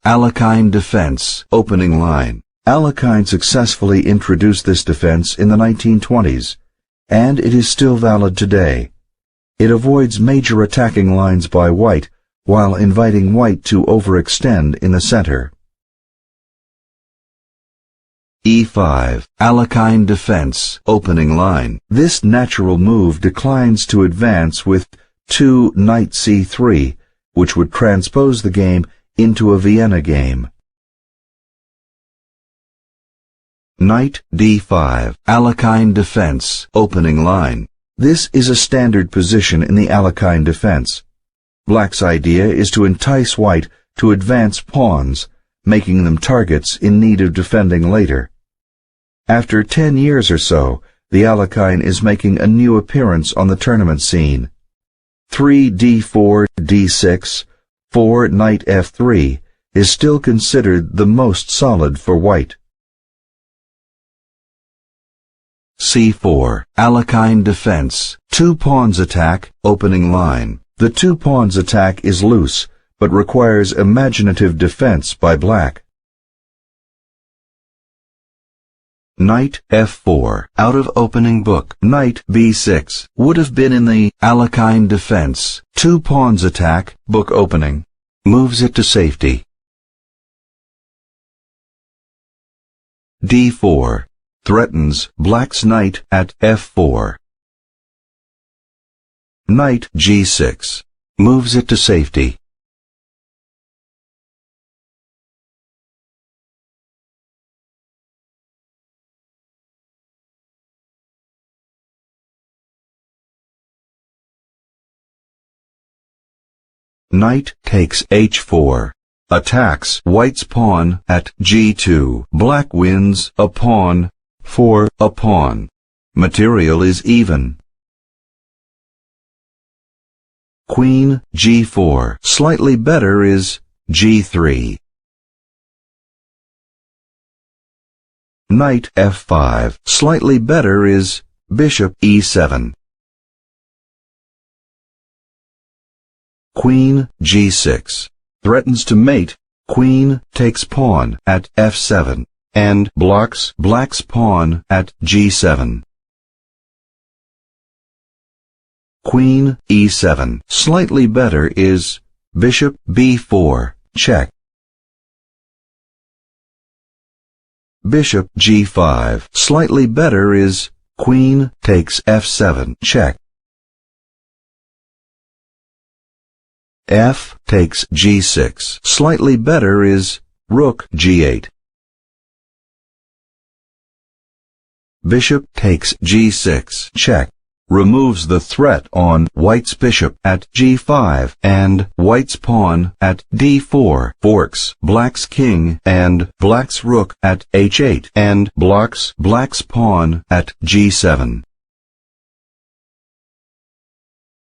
Alekhine Defense, opening line. Alekhine successfully introduced this defense in the 1920s, and it is still valid today. It avoids major attacking lines by white while inviting white to overextend in the center. E5, Alekhine Defense, opening line. This natural move declines to advance with 2 Knight C3, which would transpose the game into a Vienna game. Knight D5, Alekhine Defense, opening line. This is a standard position in the Alekhine defense. Black's idea is to entice white to advance pawns, making them targets in need of defending later. After 10 years or so, the Alekhine is making a new appearance on the tournament scene. 3 D4, D6, 4 Knight F3 is still considered the most solid for white. C4, Alekhine Defense, 2 pawns attack, opening line. The 2 pawns attack is loose, but requires imaginative defense by black. Knight F4, out of opening book. Knight B6 would have been in the Alekhine Defense. 2 pawns attack, book opening. Moves it to safety. D4 threatens black's knight at F4. Knight G6 moves it to safety. Knight takes H4. Attacks white's pawn at G2. Black wins a pawn for a pawn. Material is even. Queen G4. Slightly better is G3. Knight F5. Slightly better is Bishop E7. Queen G6 threatens to mate. Queen takes pawn at F7 and blocks black's pawn at G7. Queen E7. Slightly better is Bishop B4, check. Bishop G5. Slightly better is Queen takes F7, check. F takes G6. Slightly better is Rook G8. Bishop takes G6, check. Removes the threat on white's bishop at G5 and white's pawn at D4. Forks black's king and black's rook at H8 and blocks black's pawn at G7.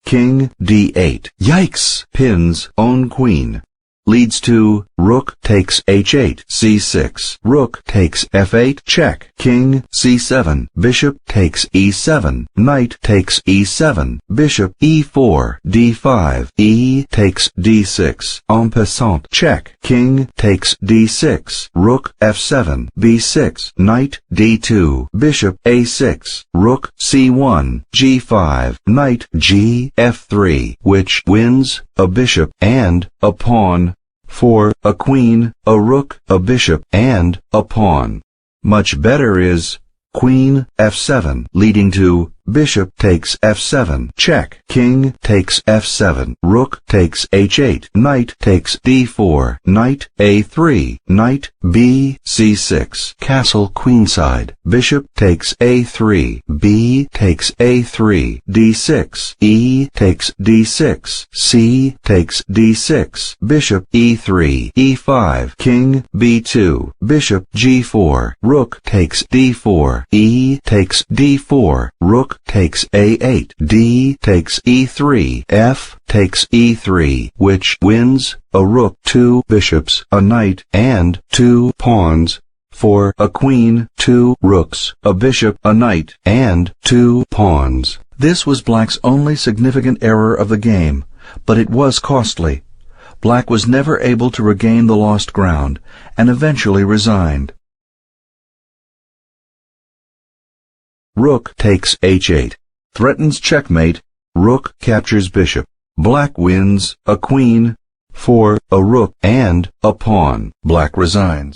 King D8. Yikes! Pins own queen. Leads to Rook takes H8, C6. Rook takes F8, check. King C7. Bishop takes E7. Knight takes E7. Bishop E4, D5. E takes D6. En passant, check. King takes D6. Rook F7, B6. Knight D2. Bishop A6. Rook C1, G5. Knight G F3, which wins a bishop and a pawn for a queen, a rook, a bishop, and a pawn. Much better is Queen F7, leading to Bishop takes F7, check. King takes F7. Rook takes H8. Knight takes D4. Knight A3. Knight B C6. Castle queenside. Bishop takes A3. B takes A3. D6. E takes D6. C takes D6. Bishop E3. E5. King B2. Bishop G4. Rook takes D4. E takes D4. Rook takes A8. D takes E3. F takes E3, which wins a rook, 2 bishops, a knight, and 2 pawns for a queen, 2 rooks, a bishop, a knight, and 2 pawns. This was black's only significant error of the game, but it was costly. Black was never able to regain the lost ground and eventually resigned. Rook takes h8. Threatens checkmate. Rook captures bishop. Black wins a queen, 4, a rook, and a pawn. Black resigns.